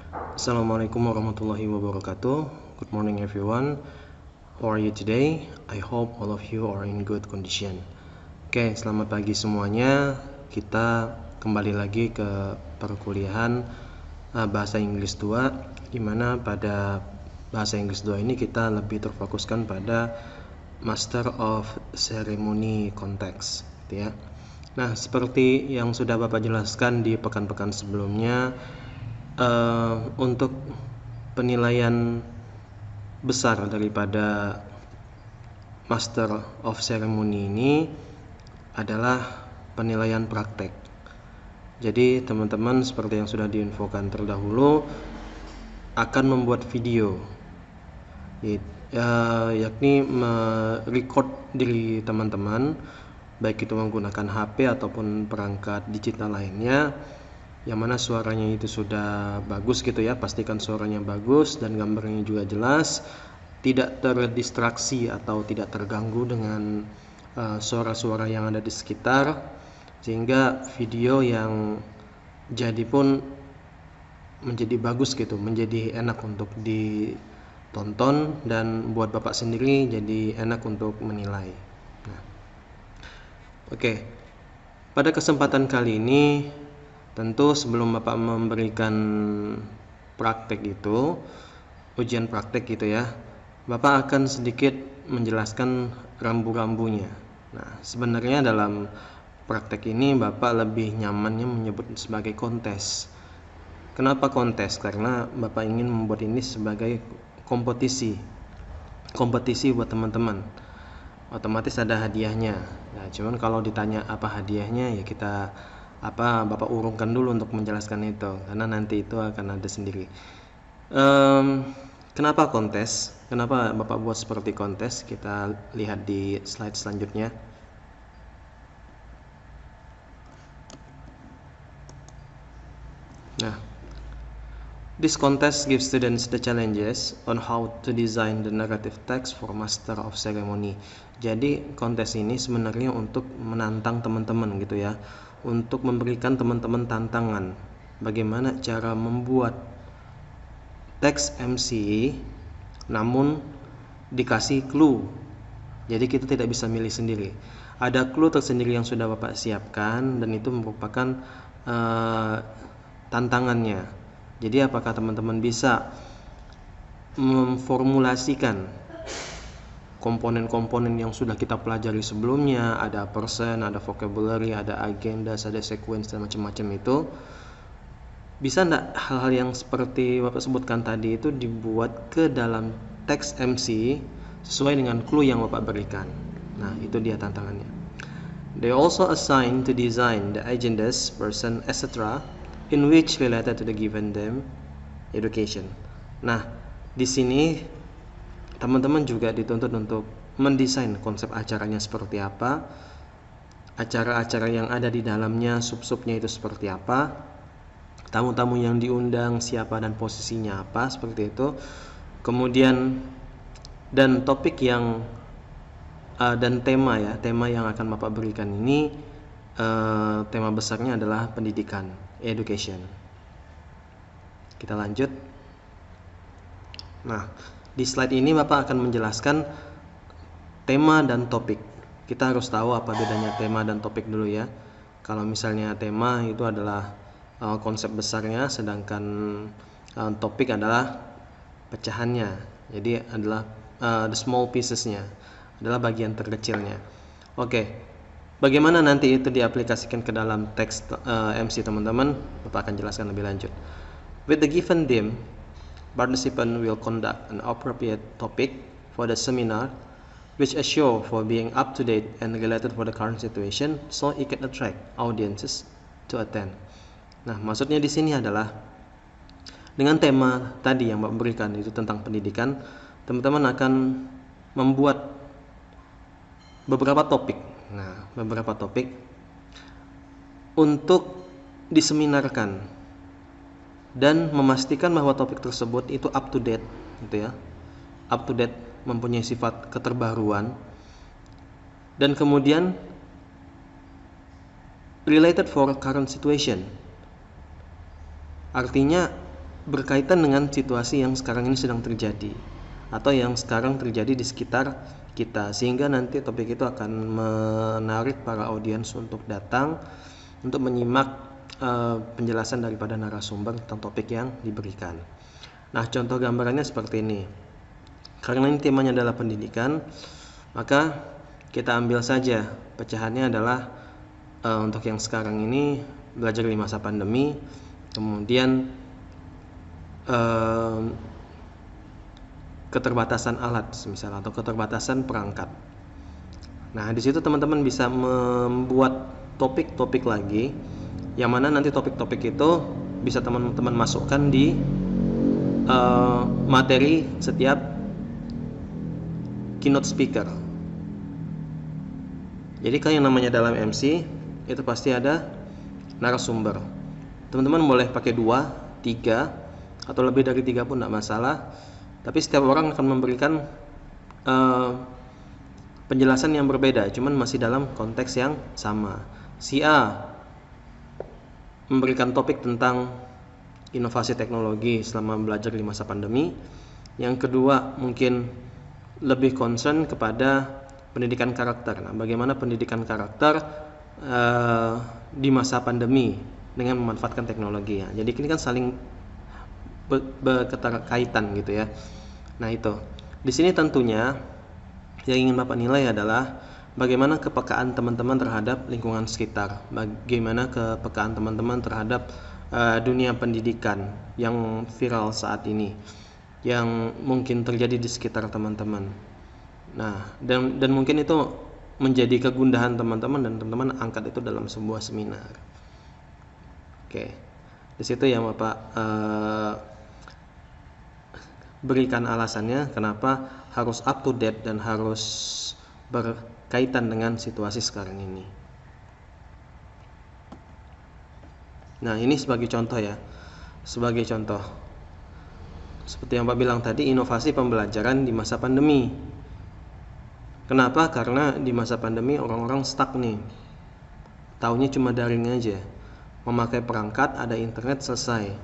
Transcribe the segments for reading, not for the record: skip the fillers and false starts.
Assalamualaikum warahmatullahi wabarakatuh. Good morning everyone. How are you today? I hope all of you are in good condition. Oke, selamat pagi semuanya. Kita kembali lagi ke perkuliahan Bahasa Inggris 2, di mana pada Bahasa Inggris 2 ini kita lebih terfokuskan pada Master of Ceremony Context, gitu ya. Nah, seperti yang sudah Bapak jelaskan di pekan-pekan sebelumnya, untuk penilaian besar daripada Master of Ceremony ini adalah penilaian praktek. Jadi teman-teman seperti yang sudah diinfokan terdahulu akan membuat video, yakni merecord diri teman-teman, baik itu menggunakan HP ataupun perangkat digital lainnya, yang mana suaranya itu sudah bagus gitu ya. Pastikan suaranya bagus dan gambarnya juga jelas, tidak terdistraksi atau tidak terganggu dengan suara-suara yang ada di sekitar, sehingga video yang jadi pun menjadi bagus gitu, menjadi enak untuk ditonton, dan buat Bapak sendiri jadi enak untuk menilai. Nah, oke. Pada kesempatan kali ini, tentu sebelum Bapak memberikan praktek itu, ujian praktek gitu ya, Bapak akan sedikit menjelaskan rambu-rambunya. Nah, sebenarnya dalam praktek ini Bapak lebih nyamannya menyebut sebagai kontes. Kenapa kontes? Karena Bapak ingin membuat ini sebagai kompetisi buat teman-teman. Otomatis ada hadiahnya. Nah, cuman kalau ditanya apa hadiahnya, ya kita Bapak urungkan dulu untuk menjelaskan itu, karena nanti itu akan ada sendiri. Kenapa kontes? Kenapa Bapak buat seperti kontes? Kita lihat di slide selanjutnya. Nah, this contest gives students the challenges on how to design the narrative text for Master of Ceremony. Jadi kontes ini sebenarnya untuk menantang teman-teman gitu ya, untuk memberikan teman-teman tantangan bagaimana cara membuat teks MC namun dikasih clue. Jadi kita tidak bisa milih sendiri. Ada clue tersendiri yang sudah Bapak siapkan, dan itu merupakan tantangannya. Jadi apakah teman-teman bisa memformulasikan komponen-komponen yang sudah kita pelajari sebelumnya, ada person, ada vocabulary, ada agenda, ada sequence, dan macam-macam itu. Bisa enggak hal-hal yang seperti Bapak sebutkan tadi itu dibuat ke dalam teks MC sesuai dengan clue yang Bapak berikan. Nah, itu dia tantangannya. They also assign to design the agendas, person, etc. in which related to the given them education. Nah, di sini teman-teman juga dituntut untuk mendesain konsep acaranya seperti apa, acara-acara yang ada di dalamnya, sub-subnya itu seperti apa, tamu-tamu yang diundang siapa dan posisinya apa, seperti itu. Kemudian dan topik yang dan tema yang akan Bapak berikan ini, tema besarnya adalah pendidikan, education. Kita lanjut. Nah, di slide ini Bapak akan menjelaskan tema dan topik. Kita harus tahu apa bedanya tema dan topik dulu ya. Kalau misalnya tema itu adalah konsep besarnya, sedangkan topik adalah pecahannya. Jadi adalah the small piecesnya, adalah bagian terkecilnya. Oke. Bagaimana nanti itu diaplikasikan ke dalam teks MC teman-teman? Bapak akan jelaskan lebih lanjut. With the given theme, participant will conduct an appropriate topic for the seminar, which assure for being up to date and related for the current situation, so it can attract audiences to attend. Nah, maksudnya di sini adalah dengan tema tadi yang Bapak berikan itu tentang pendidikan, teman-teman akan membuat beberapa topik. Nah, beberapa topik untuk diseminarkan dan memastikan bahwa topik tersebut itu up to date gitu ya. Up to date, mempunyai sifat keterbaruan, dan kemudian related for current situation. Artinya berkaitan dengan situasi yang sekarang ini sedang terjadi atau yang sekarang terjadi di sekitar kita, sehingga nanti topik itu akan menarik para audiens untuk datang untuk menyimak penjelasan daripada narasumber tentang topik yang diberikan. Nah, contoh gambarannya seperti ini. Karena ini temanya adalah pendidikan, maka kita ambil saja pecahannya adalah untuk yang sekarang ini belajar di masa pandemi, kemudian keterbatasan alat misalnya atau keterbatasan perangkat. Nah, di situ teman-teman bisa membuat topik-topik lagi, yang mana nanti topik-topik itu bisa teman-teman masukkan di materi setiap keynote speaker. Jadi kan yang namanya dalam MC itu pasti ada narasumber. Teman-teman boleh pakai 2, 3 atau lebih dari 3 pun tidak masalah. Tapi setiap orang akan memberikan penjelasan yang berbeda, cuman masih dalam konteks yang sama. Si A memberikan topik tentang inovasi teknologi selama belajar di masa pandemi. Yang kedua mungkin lebih concern kepada pendidikan karakter. Nah, bagaimana pendidikan karakter di masa pandemi dengan memanfaatkan teknologi ya. Jadi ini kan saling berketerkaitan gitu ya. Nah, itu. Di sini tentunya yang ingin Bapak nilai adalah bagaimana kepekaan teman-teman terhadap lingkungan sekitar, bagaimana kepekaan teman-teman terhadap dunia pendidikan yang viral saat ini, yang mungkin terjadi di sekitar teman-teman. Nah, dan mungkin itu menjadi kegundahan teman-teman dan teman-teman angkat itu dalam sebuah seminar. Oke, di situ yang Bapak berikan alasannya kenapa harus up to date dan harus berkaitan dengan situasi sekarang ini. Nah, ini sebagai contoh ya. Sebagai contoh. Seperti yang Pak bilang tadi, inovasi pembelajaran di masa pandemi. Kenapa? Karena di masa pandemi orang-orang stuck nih. Taunya cuma daring aja. Memakai perangkat, ada internet, selesai.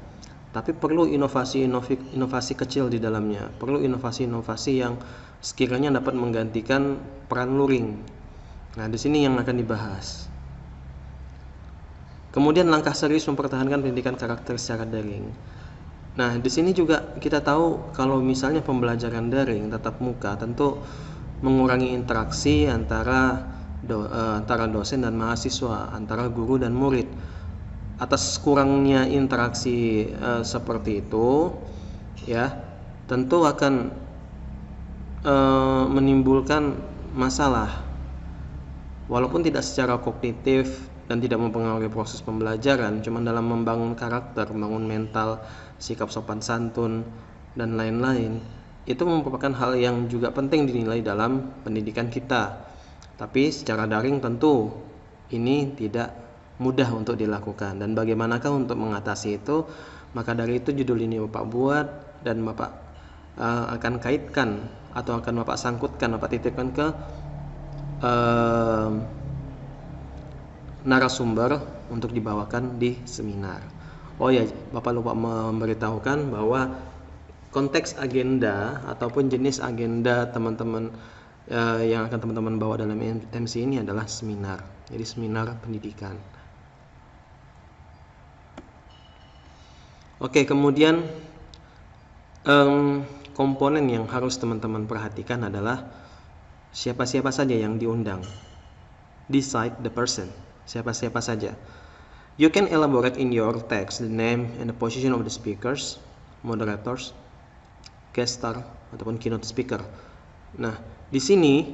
Tapi perlu inovasi kecil di dalamnya. Perlu inovasi-inovasi yang sekiranya dapat menggantikan peran luring. Nah, di sini yang akan dibahas. Kemudian langkah serius mempertahankan pendidikan karakter secara daring. Nah, di sini juga kita tahu kalau misalnya pembelajaran daring tatap muka tentu mengurangi interaksi antara dosen dan mahasiswa, antara guru dan murid. Atas kurangnya interaksi seperti itu, ya, tentu akan menimbulkan masalah. Walaupun tidak secara kognitif dan tidak mempengaruhi proses pembelajaran, cuma dalam membangun karakter, membangun mental, sikap sopan santun, dan lain-lain, itu merupakan hal yang juga penting dinilai dalam pendidikan kita. Tapi secara daring tentu ini tidak mudah untuk dilakukan. Dan bagaimanakah untuk mengatasi itu? Maka dari itu judul ini Bapak buat dan Bapak akan kaitkan atau akan Bapak sangkutkan, Bapak titipkan ke narasumber untuk dibawakan di seminar. Oh ya, Bapak lupa memberitahukan bahwa konteks agenda ataupun jenis agenda teman-teman yang akan teman-teman bawa dalam MC ini adalah seminar. Jadi seminar pendidikan. Oke, kemudian komponen yang harus teman-teman perhatikan adalah siapa-siapa saja yang diundang. Decide the person. Siapa-siapa saja. You can elaborate in your text the name and the position of the speakers, moderators, guest star, ataupun keynote speaker. Nah, di sini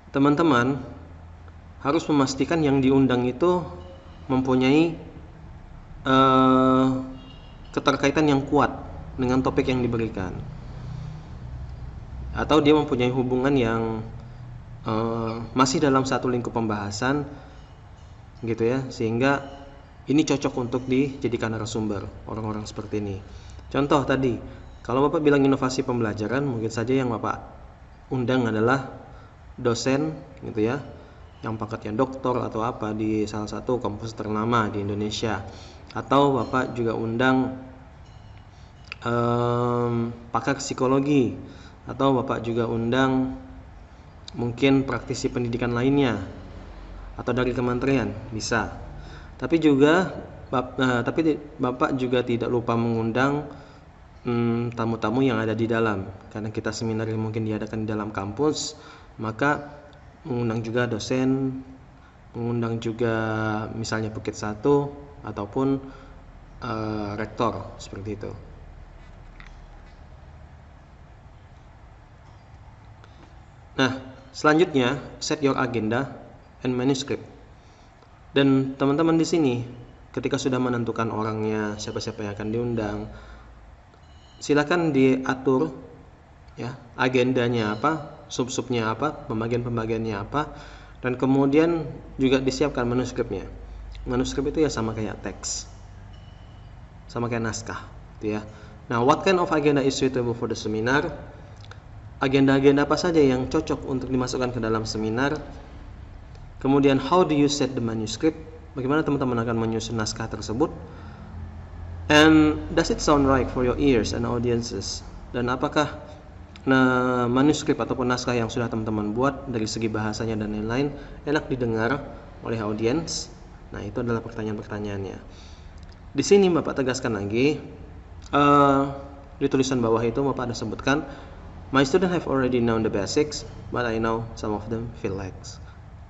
teman-teman harus memastikan yang diundang itu mempunyai keterkaitan yang kuat dengan topik yang diberikan, atau dia mempunyai hubungan yang masih dalam satu lingkup pembahasan gitu ya, sehingga ini cocok untuk dijadikan narasumber orang-orang seperti ini. Contoh tadi, kalau Bapak bilang inovasi pembelajaran, mungkin saja yang Bapak undang adalah dosen gitu ya, yang pangkatnya doktor atau apa di salah satu kampus ternama di Indonesia. Atau Bapak juga undang pakar psikologi, atau Bapak juga undang mungkin praktisi pendidikan lainnya atau dari kementerian, bisa. Tapi Bapak juga tidak lupa mengundang tamu-tamu yang ada di dalam, karena kita seminar yang mungkin diadakan di dalam kampus, maka mengundang juga dosen, mengundang juga misalnya Bukit 1 ataupun rektor, seperti itu. Nah, selanjutnya set your agenda and manuscript. Dan teman-teman di sini ketika sudah menentukan orangnya, siapa-siapa yang akan diundang, silakan diatur ya, agendanya apa, sub-subnya apa, pembagian-pembagiannya apa, dan kemudian juga disiapkan manuskripnya. Manuskrip itu ya sama kayak teks, sama kayak naskah gitu ya. Nah, what kind of agenda is suitable for the seminar? Agenda-agenda apa saja yang cocok untuk dimasukkan ke dalam seminar? Kemudian how do you set the manuscript? Bagaimana teman-teman akan menyusun naskah tersebut? And does it sound right for your ears and audiences? Dan apakah manuskrip ataupun naskah yang sudah teman-teman buat dari segi bahasanya dan lain-lain enak didengar oleh audiens? Nah, itu adalah pertanyaan-pertanyaannya. Di sini Bapak tegaskan lagi, di tulisan bawah itu Bapak ada sebutkan, my student have already known the basics, but I know some of them feel like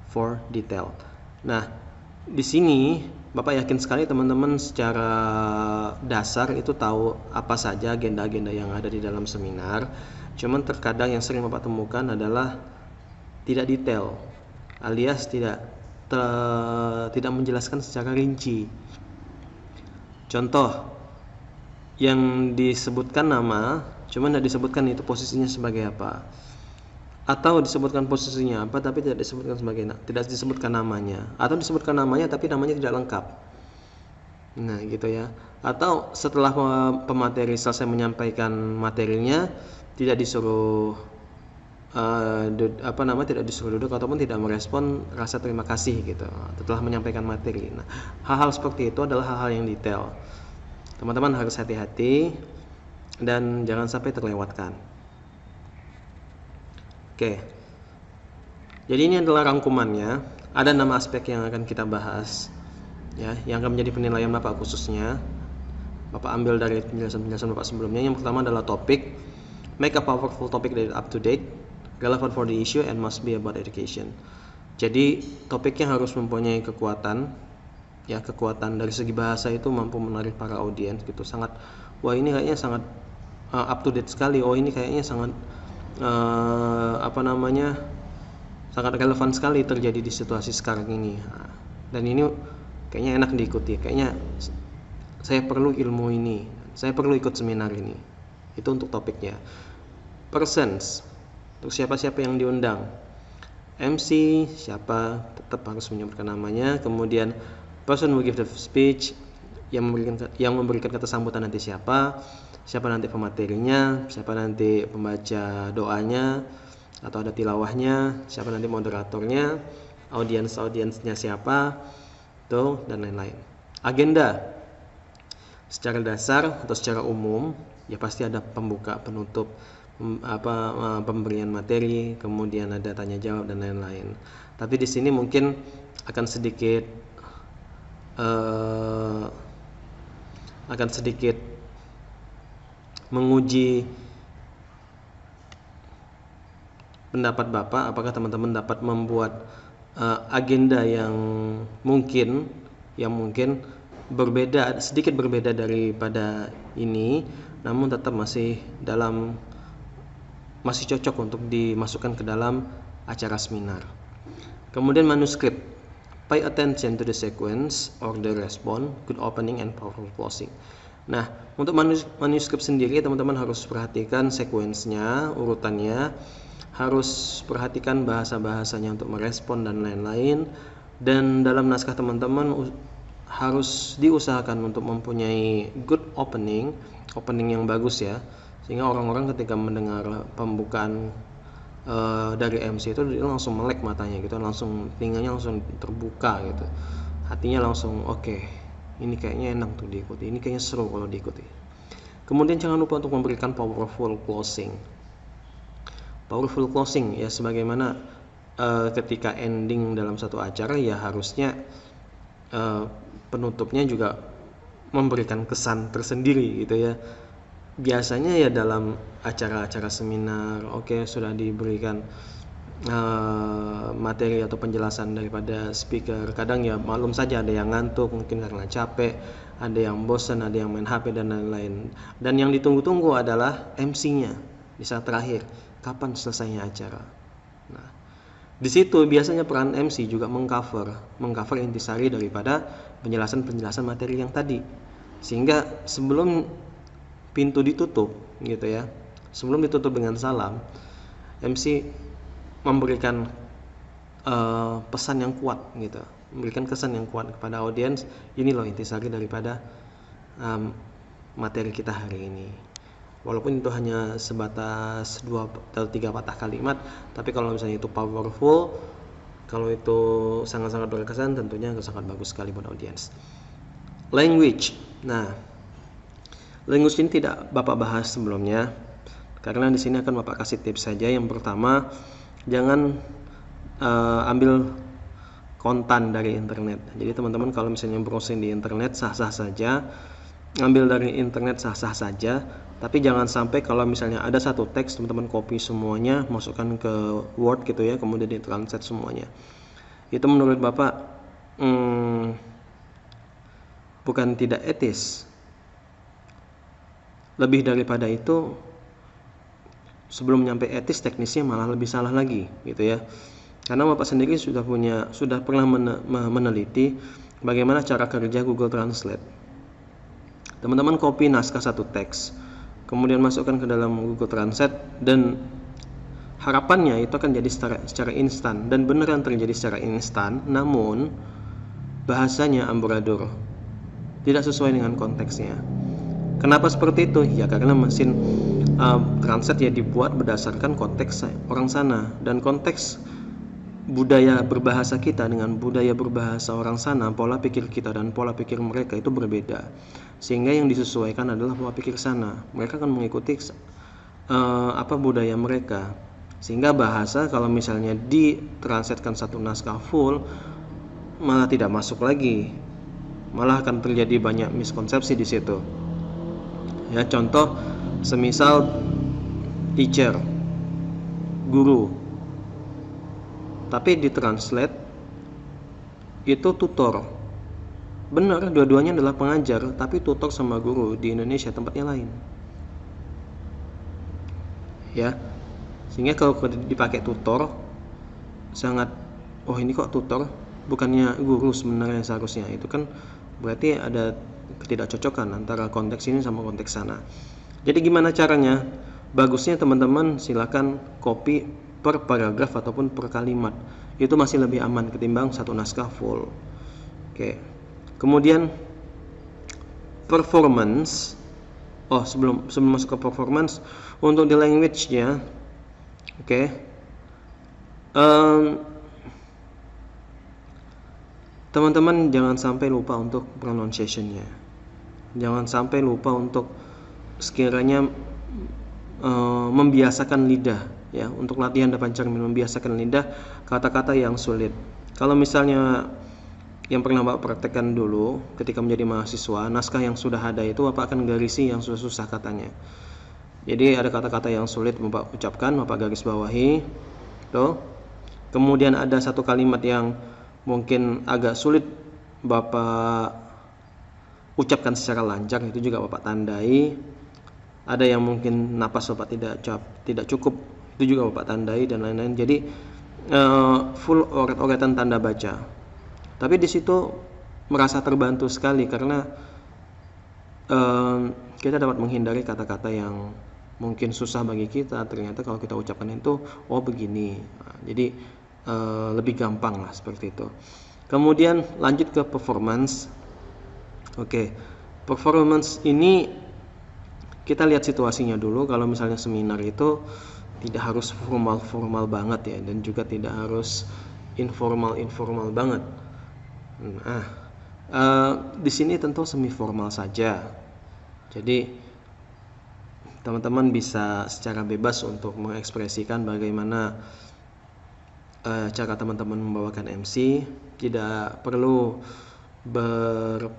for detail. Nah, di sini Bapak yakin sekali teman-teman secara dasar itu tahu apa saja agenda-agenda yang ada di dalam seminar. Cuman terkadang yang sering Bapak temukan adalah tidak detail, alias tidak menjelaskan secara rinci. Contoh, yang disebutkan nama, cuman tidak disebutkan itu posisinya sebagai apa, atau disebutkan posisinya apa tapi tidak disebutkan namanya, atau disebutkan namanya tapi namanya tidak lengkap. Nah, gitu ya. Atau setelah pemateri selesai menyampaikan materinya, tidak disuruh tidak disuruh duduk ataupun tidak merespon rasa terima kasih gitu setelah menyampaikan materi. Nah, hal-hal seperti itu adalah hal-hal yang detail. Teman-teman harus hati-hati dan jangan sampai terlewatkan. Oke. Jadi ini adalah rangkumannya. Ada 6 aspek yang akan kita bahas ya, yang akan menjadi penilaian Bapak khususnya. Bapak ambil dari penjelasan Bapak sebelumnya. Yang pertama adalah topik. Make a powerful topic that is up to date, relevant for the issue, and must be about education. Jadi topiknya harus mempunyai kekuatan dari segi bahasa itu mampu menarik para audiens gitu. Sangat, wah ini kayaknya sangat up to date sekali. Oh ini kayaknya sangat sangat relevan sekali terjadi di situasi sekarang ini. Dan ini kayaknya enak diikuti. Kayaknya saya perlu ilmu ini. Saya perlu ikut seminar ini. Itu untuk topiknya. Persons, untuk siapa-siapa yang diundang. MC siapa, tetap harus menyebutkan namanya. Kemudian person who give the speech, yang memberikan kata sambutan nanti siapa nanti pematerinya, siapa nanti pembaca doanya atau ada tilawahnya, siapa nanti moderatornya, audiensnya siapa, tuh, dan lain-lain. Agenda secara dasar atau secara umum ya pasti ada pembuka, penutup, pemberian materi, kemudian ada tanya jawab dan lain-lain. Tapi di sini mungkin akan sedikit menguji pendapat Bapak, apakah teman-teman dapat membuat agenda yang mungkin sedikit berbeda daripada ini, namun tetap masih cocok untuk dimasukkan ke dalam acara seminar. Kemudian manuskrip. Pay attention to the sequence, order, response, good opening, and powerful closing. Nah, untuk manuskrip sendiri teman-teman harus perhatikan sekuensnya, urutannya, harus perhatikan bahasa-bahasanya untuk merespon dan lain-lain. Dan dalam naskah teman-teman harus diusahakan untuk mempunyai good opening yang bagus ya, sehingga orang-orang ketika mendengar pembukaan dari MC itu dia langsung melek matanya gitu, langsung telinganya langsung terbuka gitu, hatinya langsung oke, ini kayaknya enak tuh diikuti, ini kayaknya seru kalau diikuti. Kemudian jangan lupa untuk memberikan powerful closing. Powerful closing ya, sebagaimana ketika ending dalam satu acara ya harusnya penutupnya juga memberikan kesan tersendiri gitu ya. Biasanya ya dalam acara-acara seminar, sudah diberikan materi atau penjelasan daripada speaker. Kadang ya maklum saja ada yang ngantuk mungkin karena capek, ada yang bosan, ada yang main HP dan lain-lain. Dan yang ditunggu-tunggu adalah MC-nya di saat terakhir, kapan selesainya acara. Nah, di situ biasanya peran MC juga mengcover intisari daripada penjelasan materi yang tadi. Sehingga sebelum pintu ditutup gitu ya, sebelum ditutup dengan salam, MC memberikan pesan yang kuat gitu, memberikan kesan yang kuat kepada audiens. Ini loh intisari daripada materi kita hari ini. Walaupun itu hanya sebatas 2 atau 3 patah kalimat, tapi kalau misalnya itu powerful, kalau itu sangat-sangat berkesan, tentunya sangat bagus sekali buat audiens. Language. Nah, language ini tidak Bapak bahas sebelumnya, karena di sini akan Bapak kasih tips saja. Yang pertama, jangan ambil konten dari internet. Jadi teman-teman kalau misalnya browsing di internet sah-sah saja, ambil dari internet sah-sah saja, tapi jangan sampai kalau misalnya ada satu teks teman-teman copy semuanya, masukkan ke Word gitu ya, kemudian ditranslate semuanya. Itu menurut Bapak bukan tidak etis. Lebih daripada itu, sebelum nyampe etis, teknisnya malah lebih salah lagi gitu ya. Karena Bapak sendiri sudah pernah meneliti bagaimana cara kerja Google Translate. Teman-teman copy naskah satu teks, kemudian masukkan ke dalam Google Translate, dan harapannya itu akan jadi secara instan, dan beneran terjadi secara instan, namun bahasanya amburadul, tidak sesuai dengan konteksnya. Kenapa seperti itu? Ya karena mesin translate ya dibuat berdasarkan konteks orang sana, dan konteks budaya berbahasa kita dengan budaya berbahasa orang sana, pola pikir kita dan pola pikir mereka itu berbeda. Sehingga yang disesuaikan adalah pola pikir sana. Mereka akan mengikuti budaya mereka. Sehingga bahasa kalau misalnya ditranslatekan satu naskah full malah tidak masuk lagi. Malah akan terjadi banyak miskonsepsi di situ. Ya, contoh semisal teacher, guru, tapi ditranslate itu tutor. Benar, dua-duanya adalah pengajar, tapi tutor sama guru di Indonesia tempatnya lain. Ya. Sehingga kalau dipakai tutor sangat, ini kok tutor, bukannya guru sebenarnya seharusnya. Itu kan berarti ada ketidakcocokan antara konteks ini sama konteks sana. Jadi gimana caranya? Bagusnya teman-teman silakan copy per paragraf ataupun per kalimat. Itu masih lebih aman ketimbang satu naskah full. Oke. Kemudian performance. Sebelum masuk ke performance, untuk di language-nya, teman-teman jangan sampai lupa untuk pronunciation-nya. Jangan sampai lupa untuk sekiranya membiasakan lidah ya, untuk latihan depan cermin, membiasakan lidah kata-kata yang sulit. Kalau misalnya yang pernah Bapak praktekkan dulu ketika menjadi mahasiswa, naskah yang sudah ada itu Bapak akan garisi yang susah-susah katanya. Jadi ada kata-kata yang sulit Bapak ucapkan, Bapak garis bawahi tuh. Kemudian ada satu kalimat yang mungkin agak sulit Bapak ucapkan secara lancar, itu juga Bapak tandai. Ada yang mungkin napas Bapak tidak cukup, itu juga Bapak tandai dan lain-lain. Jadi full oret-oretan tanda baca. Tapi di situ merasa terbantu sekali karena kita dapat menghindari kata-kata yang mungkin susah bagi kita. Ternyata kalau kita ucapkan itu, begini. Jadi lebih gampang lah seperti itu. Kemudian lanjut ke performance. Performance ini kita lihat situasinya dulu. Kalau misalnya seminar itu tidak harus formal banget ya, dan juga tidak harus informal banget. Di sini tentu semi formal saja. Jadi teman-teman bisa secara bebas untuk mengekspresikan bagaimana cara teman-teman membawakan MC. Tidak perlu berpaku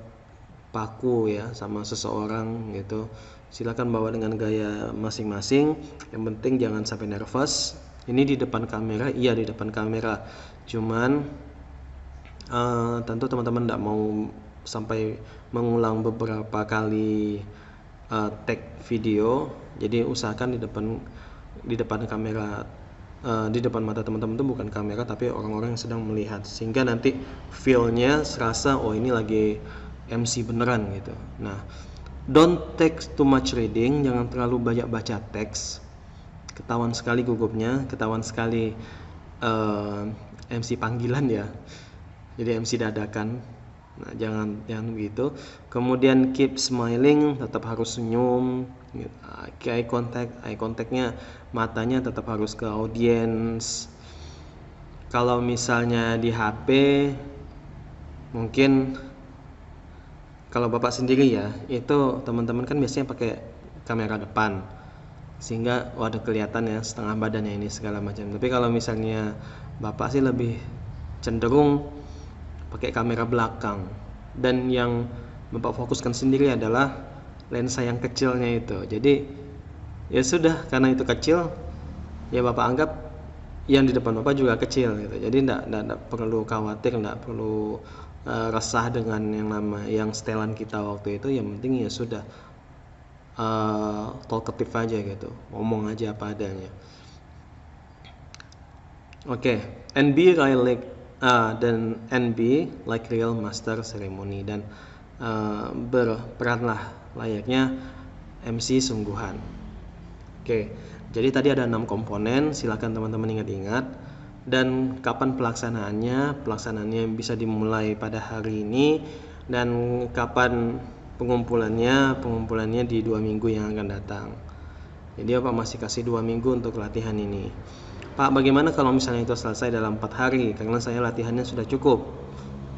ya sama seseorang gitu. Silakan bawa dengan gaya masing-masing. Yang penting jangan sampai nervous. Ini di depan kamera, iya di depan kamera. Cuman tentu teman-teman tidak mau sampai mengulang beberapa kali take video. Jadi usahakan di depan kamera, di depan mata teman-teman itu bukan kamera tapi orang-orang yang sedang melihat, sehingga nanti feel-nya serasa oh ini lagi MC beneran gitu. Nah, don't take too much reading, jangan terlalu banyak baca teks. Ketahuan sekali gugupnya, ketahuan sekali MC panggilan ya. Jadi MC dadakan. Nah, jangan begitu. Kemudian keep smiling, tetap harus senyum. Eye contactnya, matanya tetap harus ke audiens. Kalau misalnya di HP, mungkin kalau Bapak sendiri ya, itu teman-teman kan biasanya pakai kamera depan, sehingga waduh kelihatan ya setengah badannya ini segala macam. Tapi kalau misalnya Bapak sih lebih cenderung pakai kamera belakang, dan yang Bapak fokuskan sendiri adalah lensa yang kecilnya itu. Jadi ya sudah, karena itu kecil ya Bapak anggap yang di depan Bapak juga kecil gitu. Jadi enggak perlu khawatir, enggak perlu resah dengan yang setelan kita waktu itu. Yang penting ya sudah talkative aja gitu, ngomong aja apa adanya. Oke, NB like real master ceremony, dan berperanlah layaknya MC sungguhan. Oke, jadi tadi ada 6 komponen, silakan teman-teman ingat-ingat. Dan kapan pelaksanaannya? Pelaksanaannya bisa dimulai pada hari ini, dan kapan pengumpulannya di 2 minggu yang akan datang. Jadi Bapak masih kasih 2 minggu untuk latihan ini. Pak, bagaimana kalau misalnya itu selesai dalam 4 hari? Karena saya latihannya sudah cukup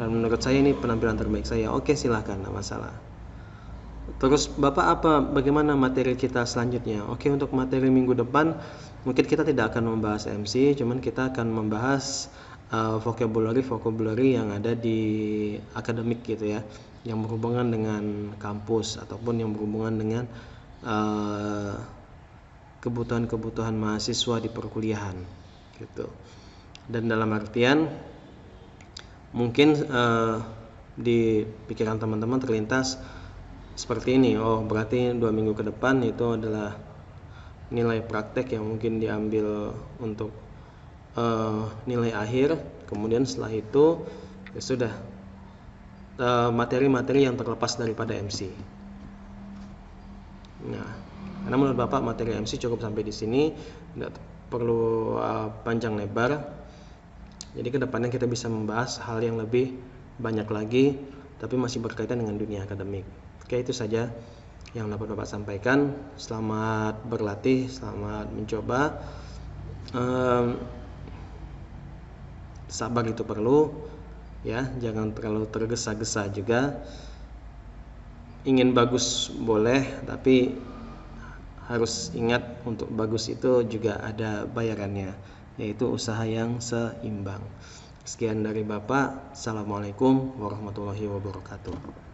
dan menurut saya ini penampilan terbaik saya. Oke, silahkan, tidak masalah. Terus Bapak bagaimana materi kita selanjutnya? Oke, untuk materi minggu depan mungkin kita tidak akan membahas MC, cuman kita akan membahas vocabulary yang ada di akademik gitu ya, yang berhubungan dengan kampus ataupun yang berhubungan dengan kebutuhan-kebutuhan mahasiswa di perkuliahan gitu. Dan dalam artian mungkin di pikiran teman-teman terlintas seperti ini, oh berarti 2 minggu ke depan itu adalah nilai praktek yang mungkin diambil untuk nilai akhir. Kemudian setelah itu ya sudah materi-materi yang terlepas daripada MC. Nah, karena menurut Bapak materi MC cukup sampai di sini, tidak perlu panjang lebar. Jadi kedepannya kita bisa membahas hal yang lebih banyak lagi, tapi masih berkaitan dengan dunia akademik. Oke, itu saja yang dapat Bapak sampaikan. Selamat berlatih, selamat mencoba. Sabar itu perlu, ya, jangan terlalu tergesa-gesa juga. Ingin bagus boleh, tapi harus ingat untuk bagus itu juga ada bayarannya, yaitu usaha yang seimbang. Sekian dari Bapak. Assalamualaikum warahmatullahi wabarakatuh.